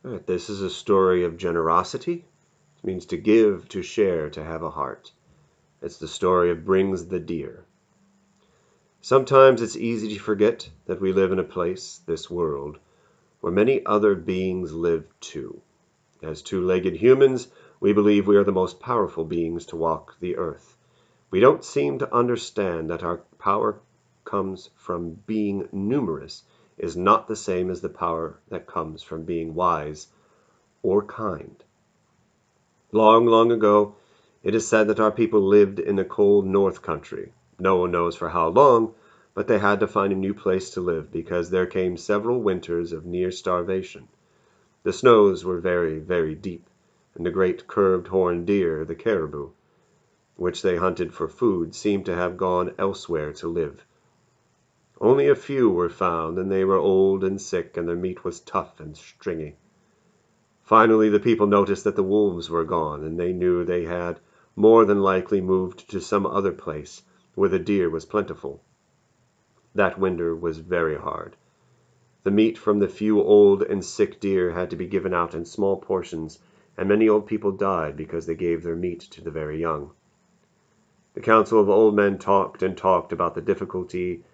All right, this is a story of generosity. It means to give, to share, to have a heart. It's the story of Brings the Deer. Sometimes it's easy to forget that we live in a place, this world, where many other beings live too. As two-legged humans, we believe we are the most powerful beings to walk the earth. We don't seem to understand that our power comes from being numerous is not the same as the power that comes from being wise or kind. Long, long ago, it is said that our people lived in the cold North Country. No one knows for how long, but they had to find a new place to live because there came several winters of near starvation. The snows were very, very deep, and the great curved horned deer, the caribou, which they hunted for food, seemed to have gone elsewhere to live. Only a few were found, and they were old and sick, and their meat was tough and stringy. Finally, the people noticed that the wolves were gone, and they knew they had more than likely moved to some other place where the deer was plentiful. That winter was very hard. The meat from the few old and sick deer had to be given out in small portions, and many old people died because they gave their meat to the very young. The council of old men talked and talked about the difficulty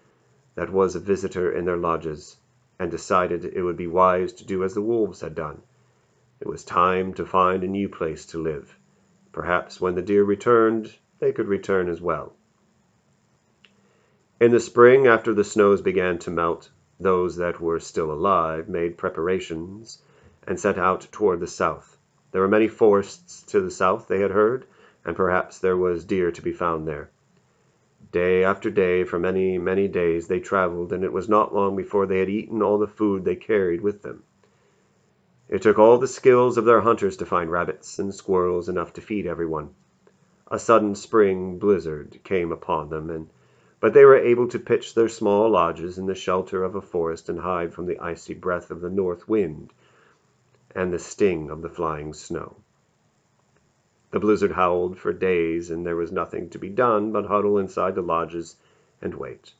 that was a visitor in their lodges, and decided it would be wise to do as the wolves had done. It was time to find a new place to live. Perhaps when the deer returned, they could return as well. In the spring, after the snows began to melt, those that were still alive made preparations and set out toward the south. There were many forests to the south, they had heard, and perhaps there was deer to be found there. Day after day, for many, many days, they traveled, and it was not long before they had eaten all the food they carried with them. It took all the skills of their hunters to find rabbits and squirrels enough to feed everyone. A sudden spring blizzard came upon them, but they were able to pitch their small lodges in the shelter of a forest and hide from the icy breath of the north wind and the sting of the flying snow. The blizzard howled for days, and there was nothing to be done but huddle inside the lodges and wait.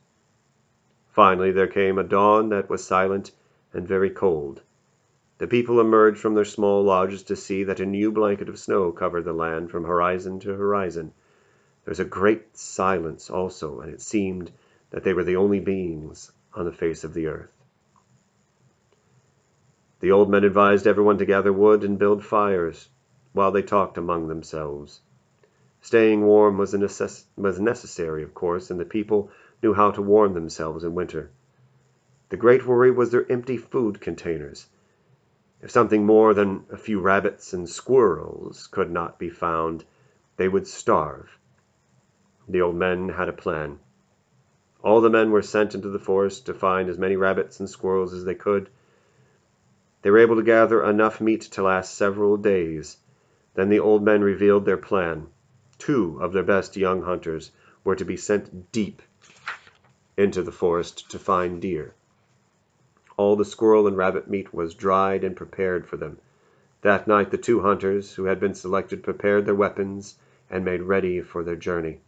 Finally, there came a dawn that was silent and very cold. The people emerged from their small lodges to see that a new blanket of snow covered the land from horizon to horizon. There was a great silence also, and it seemed that they were the only beings on the face of the earth. The old men advised everyone to gather wood and build fires, while they talked among themselves. Staying warm was necessary, of course, and the people knew how to warm themselves in winter. The great worry was their empty food containers. If something more than a few rabbits and squirrels could not be found, they would starve. The old men had a plan. All the men were sent into the forest to find as many rabbits and squirrels as they could. They were able to gather enough meat to last several days. Then the old men revealed their plan. 2 of their best young hunters were to be sent deep into the forest to find deer. All the squirrel and rabbit meat was dried and prepared for them. That night the 2 hunters who had been selected prepared their weapons and made ready for their journey.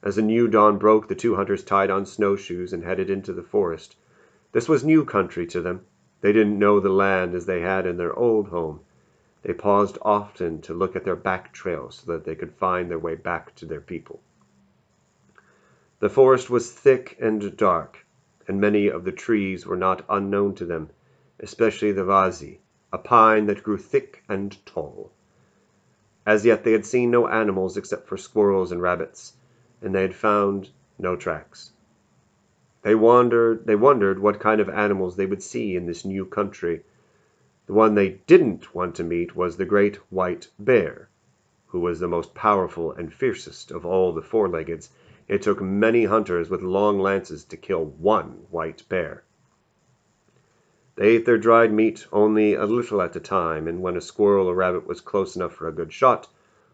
As the new dawn broke, the 2 hunters tied on snowshoes and headed into the forest. This was new country to them. They didn't know the land as they had in their old home. They paused often to look at their back trails so that they could find their way back to their people. The forest was thick and dark, and many of the trees were not unknown to them, especially the vazi, a pine that grew thick and tall. As yet they had seen no animals except for squirrels and rabbits, and they had found no tracks. They wondered what kind of animals they would see in this new country. The one they didn't want to meet was the great white bear, who was the most powerful and fiercest of all the four-leggeds. It took many hunters with long lances to kill one white bear. They ate their dried meat only a little at a time, and when a squirrel or rabbit was close enough for a good shot,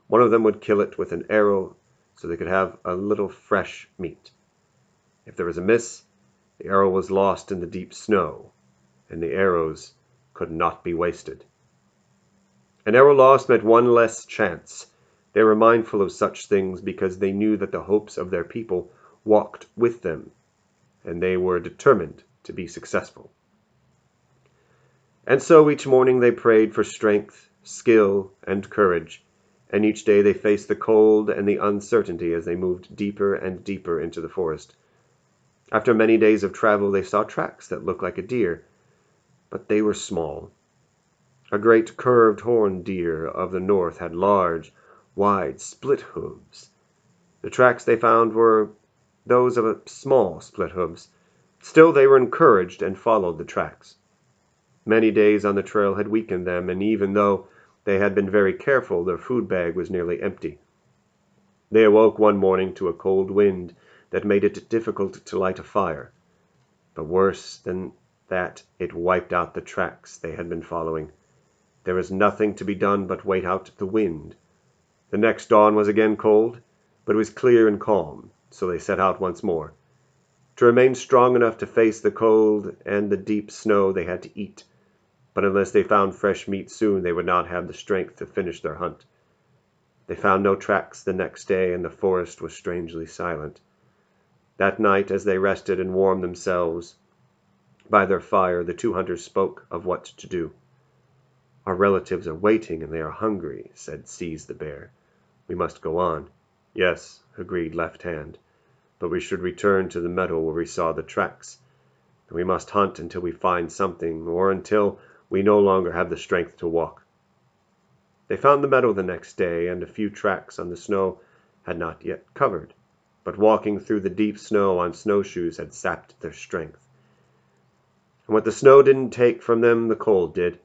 one of them would kill it with an arrow so they could have a little fresh meat. If there was a miss, the arrow was lost in the deep snow, and the arrows could not be wasted. An arrow lost meant one less chance. They were mindful of such things because they knew that the hopes of their people walked with them, and they were determined to be successful. And so each morning they prayed for strength, skill, and courage, and each day they faced the cold and the uncertainty as they moved deeper and deeper into the forest. After many days of travel they saw tracks that looked like a deer, but they were small. A great curved horned deer of the north had large, wide, split hooves. The tracks they found were those of a small split hooves. Still they were encouraged and followed the tracks. Many days on the trail had weakened them, and even though they had been very careful, their food bag was nearly empty. They awoke one morning to a cold wind that made it difficult to light a fire. But worse than that, it wiped out the tracks they had been following. There was nothing to be done but wait out the wind. The next dawn was again cold, but it was clear and calm, so they set out once more. To remain strong enough to face the cold and the deep snow they had to eat, but unless they found fresh meat soon they would not have the strength to finish their hunt. They found no tracks the next day, and the forest was strangely silent. That night, as they rested and warmed themselves by their fire, the two hunters spoke of what to do. "Our relatives are waiting, and they are hungry," said Seize the Bear. "We must go on." "Yes," agreed Left Hand, "but we should return to the meadow where we saw the tracks. And we must hunt until we find something, or until we no longer have the strength to walk." They found the meadow the next day, and a few tracks on the snow had not yet covered, but walking through the deep snow on snowshoes had sapped their strength. And what the snow didn't take from them, the cold did.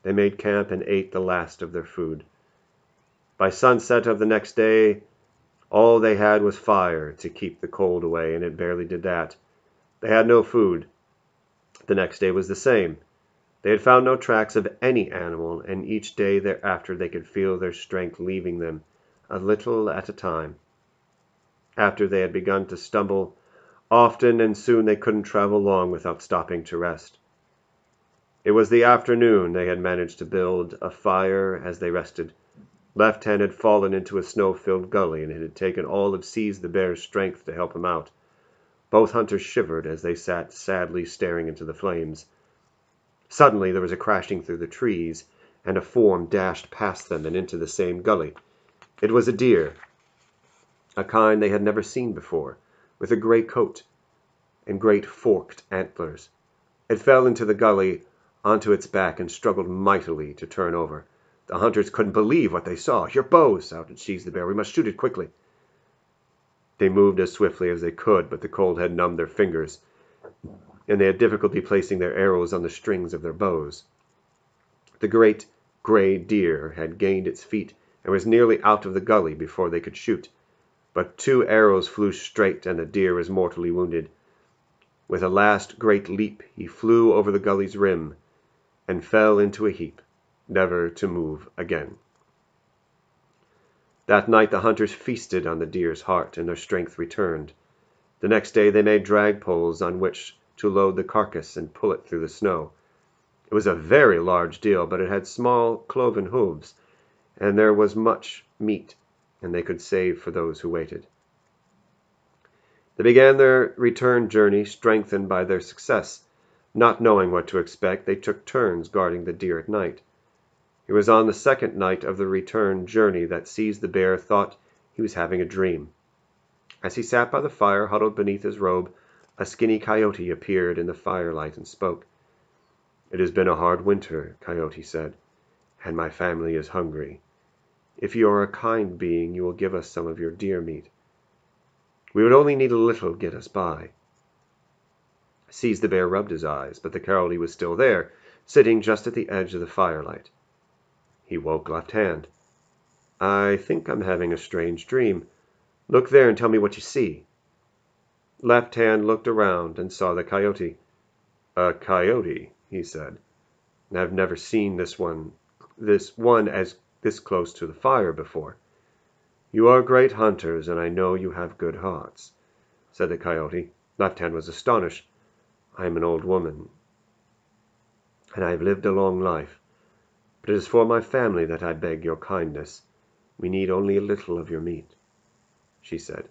They made camp and ate the last of their food. By sunset of the next day, all they had was fire to keep the cold away, and it barely did that. They had no food. The next day was the same. They had found no tracks of any animal, and each day thereafter they could feel their strength leaving them, a little at a time. After they had begun to stumble often, and soon they couldn't travel long without stopping to rest. It was the afternoon. They had managed to build a fire as they rested. Left Hand had fallen into a snow-filled gully, and it had taken all of Seize the Bear's strength to help him out. Both hunters shivered as they sat sadly staring into the flames. Suddenly there was a crashing through the trees, and a form dashed past them and into the same gully. It was a deer, a kind they had never seen before, with a gray coat and great forked antlers. It fell into the gully onto its back and struggled mightily to turn over. The hunters couldn't believe what they saw. "Your bows!" shouted Seize the Bear. "We must shoot it quickly." They moved as swiftly as they could, but the cold had numbed their fingers, and they had difficulty placing their arrows on the strings of their bows. The great gray deer had gained its feet and was nearly out of the gully before they could shoot, but two arrows flew straight, and the deer was mortally wounded. With a last great leap he flew over the gully's rim and fell into a heap, never to move again. That night the hunters feasted on the deer's heart, and their strength returned. The next day they made drag poles on which to load the carcass and pull it through the snow. It was a very large deal, but it had small cloven hooves, and there was much meat, and they could save for those who waited. They began their return journey, strengthened by their success. Not knowing what to expect, they took turns guarding the deer at night. It was on the second night of the return journey that Seize the Bear thought he was having a dream. As he sat by the fire, huddled beneath his robe, a skinny coyote appeared in the firelight and spoke. "It has been a hard winter," Coyote said, "and my family is hungry. If you are a kind being, you will give us some of your deer meat. We would only need a little to get us by." Seize the Bear rubbed his eyes, but the coyote was still there, sitting just at the edge of the firelight. He woke Left Hand. "I think I'm having a strange dream. Look there and tell me what you see." Left Hand looked around and saw the coyote. "A coyote," he said. "I've never seen this one as this close to the fire before." "You are great hunters, and I know you have good hearts," said the coyote. Left Hand was astonished. "I am an old woman, and I have lived a long life, but it is for my family that I beg your kindness. We need only a little of your meat," she said.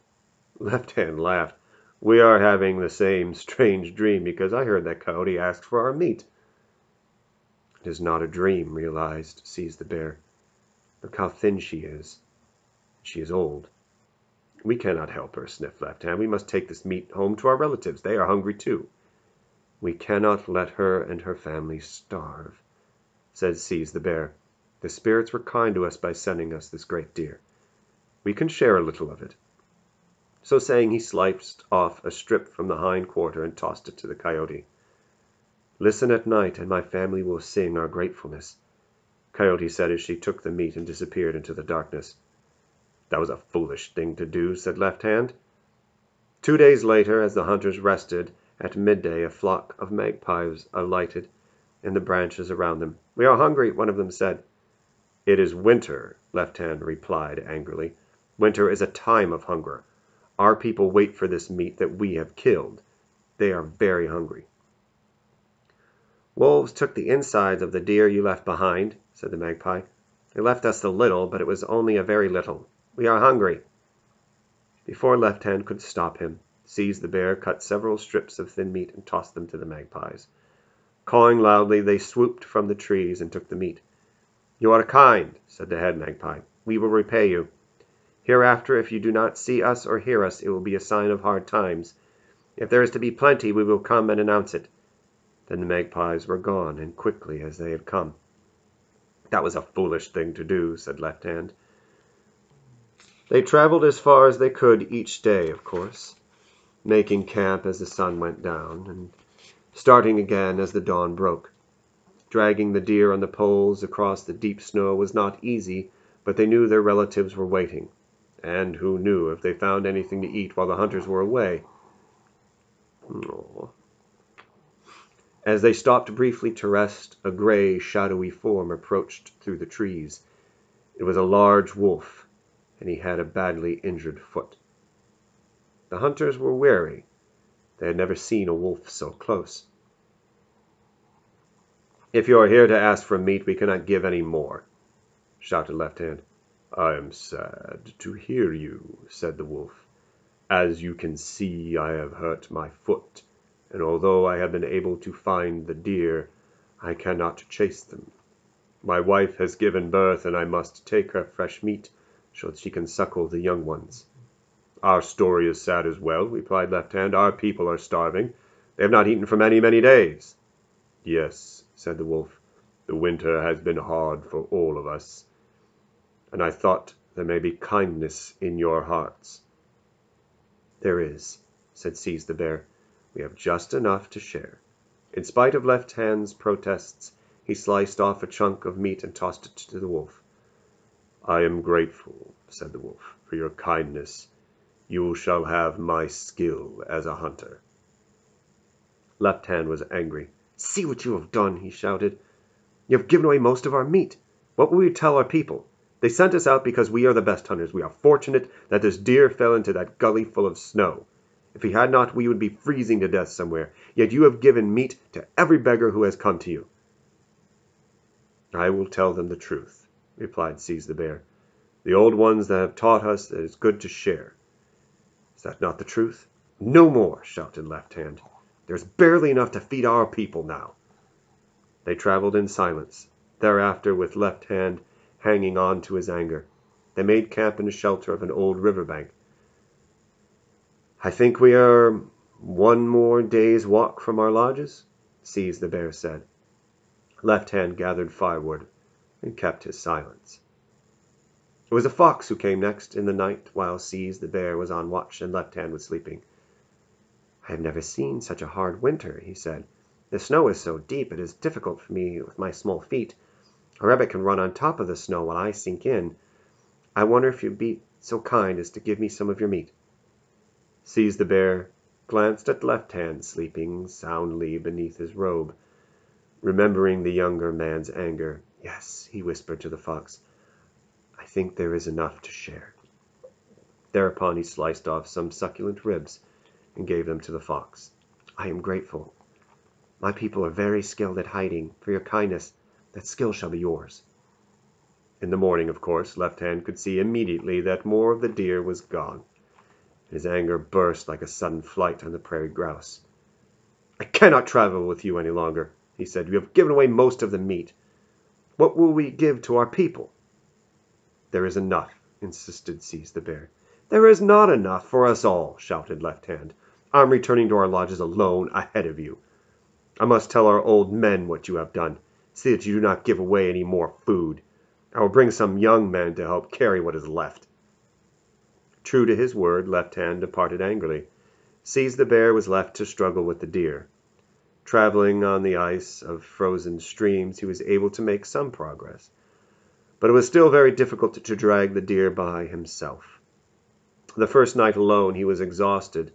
Left Hand laughed. "We are having the same strange dream, because I heard that coyote asked for our meat." It is not a dream, realized Sees the Bear. Look how thin she is. She is old. We cannot help her, sniffed Left Hand. We must take this meat home to our relatives. They are hungry too. We cannot let her and her family starve, said Sees the Bear. The spirits were kind to us by sending us this great deer. We can share a little of it. So saying, he sliced off a strip from the hind quarter and tossed it to the coyote. Listen at night, and my family will sing our gratefulness, Coyote said as she took the meat and disappeared into the darkness. That was a foolish thing to do, said Left Hand. 2 days later, as the hunters rested, at midday a flock of magpies alighted in the branches around them. We are hungry, one of them said. It is winter, Left Hand replied angrily. Winter is a time of hunger. Our people wait for this meat that we have killed. They are very hungry. Wolves took the insides of the deer you left behind, said the magpie. They left us a little, but it was only a very little. We are hungry. Before Left Hand could stop him, Sees the Bear cut several strips of thin meat and tossed them to the magpies. Cawing loudly, they swooped from the trees and took the meat. You are kind, said the head magpie. We will repay you. Hereafter, if you do not see us or hear us, it will be a sign of hard times. If there is to be plenty, we will come and announce it. Then the magpies were gone, and quickly as they had come. That was a foolish thing to do, said Left Hand. They traveled as far as they could each day, of course, making camp as the sun went down, and starting again as the dawn broke. Dragging the deer on the poles across the deep snow was not easy, but they knew their relatives were waiting, and who knew if they found anything to eat while the hunters were away? Aww. As they stopped briefly to rest, a gray, shadowy form approached through the trees. It was a large wolf, and he had a badly injured foot. The hunters were wary. They had never seen a wolf so close. If you are here to ask for meat, we cannot give any more, shouted Left Hand. I am sad to hear you, said the wolf. As you can see, I have hurt my foot, and although I have been able to find the deer, I cannot chase them. My wife has given birth, and I must take her fresh meat so that she can suckle the young ones. Our story is sad as well, replied Left Hand. Our people are starving. They have not eaten for many, many days. Yes, said the wolf. The winter has been hard for all of us, and I thought there may be kindness in your hearts. There is, said Sees the Bear. We have just enough to share. In spite of Left Hand's protests, he sliced off a chunk of meat and tossed it to the wolf. I am grateful, said the wolf, for your kindness. You shall have my skill as a hunter. Left Hand was angry. See what you have done, he shouted. You have given away most of our meat. What will we tell our people? They sent us out because we are the best hunters. We are fortunate that this deer fell into that gully full of snow. If he had not, we would be freezing to death somewhere. Yet you have given meat to every beggar who has come to you. I will tell them the truth, replied Sees the Bear. The old ones that have taught us that it is good to share. Is that not the truth? No more, shouted Left Hand. There's barely enough to feed our people now. They traveled in silence, thereafter with Left Hand hanging on to his anger. They made camp in the shelter of an old riverbank. I think we are 1 more day's walk from our lodges, Sees the Bear said. Left Hand gathered firewood and kept his silence. It was a fox who came next in the night while Sees the Bear was on watch and Left Hand was sleeping. I have never seen such a hard winter, he said. The snow is so deep it is difficult for me with my small feet. A rabbit can run on top of the snow while I sink in. I wonder if you'd be so kind as to give me some of your meat. Sees the Bear glanced at Left Hand sleeping soundly beneath his robe, remembering the younger man's anger. Yes, he whispered to the fox, I think there is enough to share. Thereupon he sliced off some succulent ribs and gave them to the fox. I am grateful. My people are very skilled at hiding. For your kindness, that skill shall be yours. In the morning, of course, Left Hand could see immediately that more of the deer was gone. His anger burst like a sudden flight on the prairie grouse. I cannot travel with you any longer. he said. "You have given away most of the meat. What will we give to our people?" "There is enough," insisted Seize the Bear. "There is not enough for us all," shouted Left Hand. "I'm returning to our lodges alone, ahead of you. I must tell our old men what you have done. See that you do not give away any more food. I will bring some young men to help carry what is left." True to his word, Left Hand departed angrily. Seize the Bear was left to struggle with the deer. Traveling on the ice of frozen streams, he was able to make some progress, but it was still very difficult to drag the deer by himself. The first night alone he was exhausted.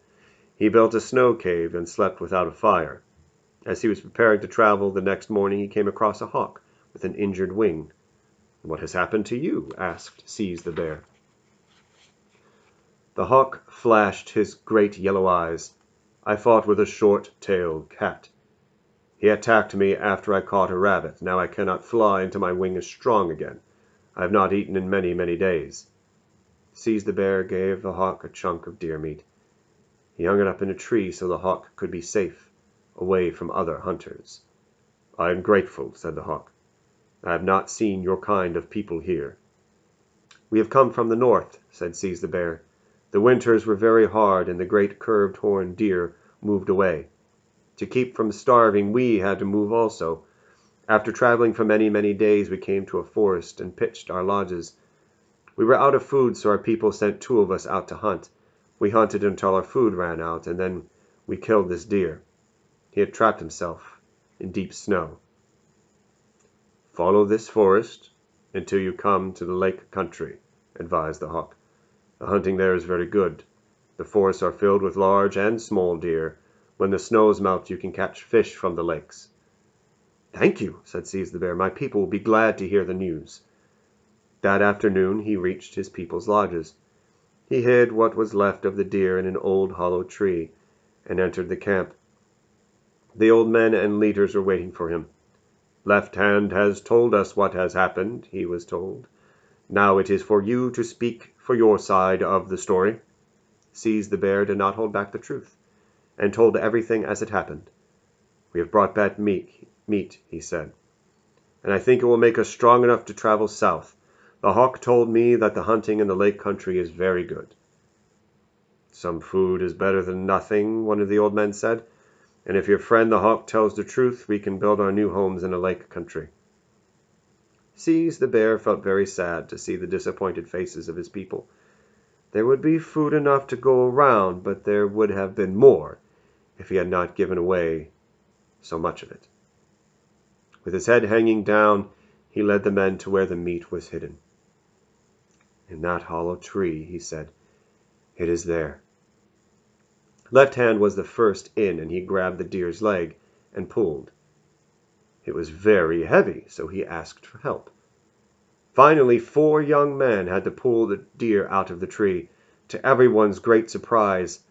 He built a snow cave and slept without a fire. As he was preparing to travel the next morning, he came across a hawk with an injured wing. "What has happened to you?" asked Seize the Bear. The hawk flashed his great yellow eyes. "I fought with a short-tailed cat. He attacked me after I caught a rabbit. Now I cannot fly until my wing is strong again. I have not eaten in many, many days." Seize the Bear gave the hawk a chunk of deer meat. He hung it up in a tree so the hawk could be safe, away from other hunters. "I am grateful," said the hawk. "I have not seen your kind of people here." "We have come from the north," said Seize the Bear. "The winters were very hard, and the great curved horned deer moved away. To keep from starving, we had to move also. After traveling for many, many days, we came to a forest and pitched our lodges. We were out of food, so our people sent 2 of us out to hunt. We hunted until our food ran out, and then we killed this deer. He had trapped himself in deep snow." "Follow this forest until you come to the lake country," advised the hawk. "The hunting there is very good. The forests are filled with large and small deer. When the snows melt, you can catch fish from the lakes." "Thank you," said Seize the Bear. "My people will be glad to hear the news." That afternoon he reached his people's lodges. He hid what was left of the deer in an old hollow tree and entered the camp. The old men and leaders were waiting for him. "Left Hand has told us what has happened," he was told. "Now it is for you to speak for your side of the story." Seize the Bear did not hold back the truth, and told everything as it happened. "We have brought back meat," he said, "and I think it will make us strong enough to travel south. The hawk told me that the hunting in the lake country is very good." "Some food is better than nothing," one of the old men said, "and if your friend the hawk tells the truth, we can build our new homes in the lake country." Seize the Bear felt very sad to see the disappointed faces of his people. There would be food enough to go around, but there would have been more if he had not given away so much of it. With his head hanging down, he led the men to where the meat was hidden. "In that hollow tree," he said. "It is there." Left Hand was the first in, and he grabbed the deer's leg and pulled. It was very heavy, so he asked for help. Finally, 4 young men had to pull the deer out of the tree. To everyone's great surprise,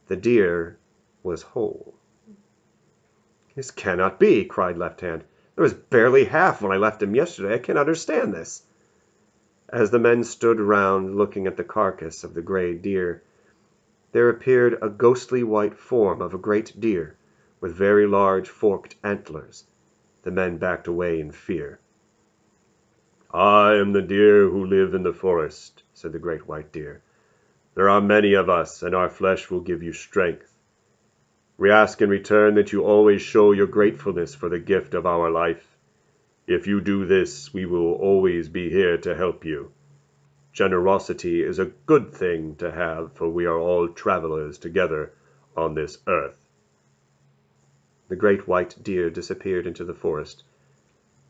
the deer was whole. "This cannot be," cried Left Hand. "There was barely half when I left him yesterday. I cannot understand this." As the men stood around looking at the carcass of the gray deer, there appeared a ghostly white form of a great deer with very large forked antlers. The men backed away in fear. "I am the deer who live in the forest," said the great white deer. "There are many of us, and our flesh will give you strength. We ask in return that you always show your gratefulness for the gift of our life. If you do this, we will always be here to help you. Generosity is a good thing to have, for we are all travelers together on this earth." The great white deer disappeared into the forest.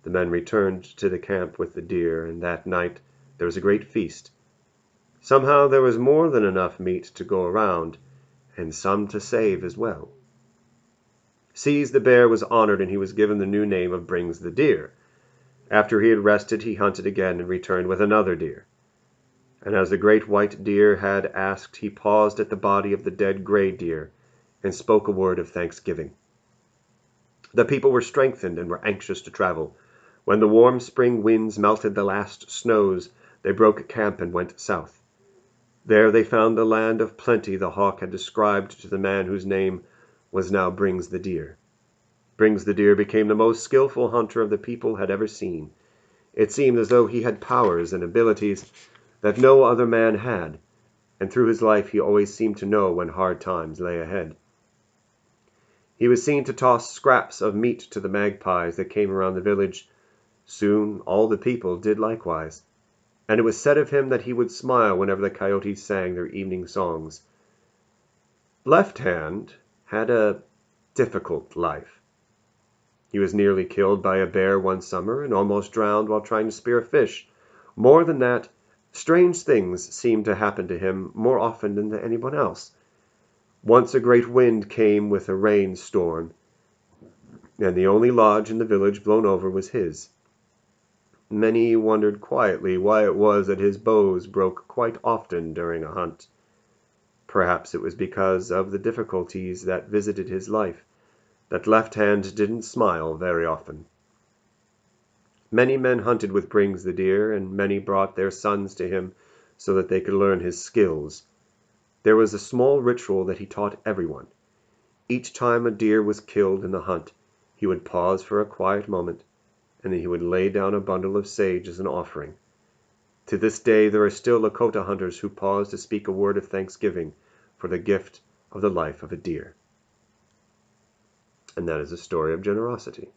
The men returned to the camp with the deer, and that night there was a great feast. Somehow there was more than enough meat to go around, and some to save as well. Seize the Bear was honored, and he was given the new name of Brings the Deer. After he had rested, he hunted again and returned with another deer. And as the great white deer had asked, he paused at the body of the dead gray deer and spoke a word of thanksgiving. The people were strengthened and were anxious to travel. When the warm spring winds melted the last snows, they broke camp and went south. There they found the land of plenty the hawk had described to the man whose name was now Brings the Deer. Brings the deer became the most skillful hunter of the people had ever seen. It seemed as though he had powers and abilities that no other man had, and through his life he always seemed to know when hard times lay ahead. He was seen to toss scraps of meat to the magpies that came around the village. Soon all the people did likewise, and it was said of him that he would smile whenever the coyotes sang their evening songs. Left Hand had a difficult life. He was nearly killed by a bear one summer and almost drowned while trying to spear a fish. More than that, strange things seemed to happen to him more often than to anyone else. Once a great wind came with a rain storm, and the only lodge in the village blown over was his. Many wondered quietly why it was that his bows broke quite often during a hunt. Perhaps it was because of the difficulties that visited his life that Left Hand didn't smile very often. Many men hunted with Brings the deer, and many brought their sons to him so that they could learn his skills. There was a small ritual that he taught everyone. Each time a deer was killed in the hunt, he would pause for a quiet moment, and then he would lay down a bundle of sage as an offering. To this day there are still Lakota hunters who pause to speak a word of thanksgiving for the gift of the life of a deer. And that is a story of generosity.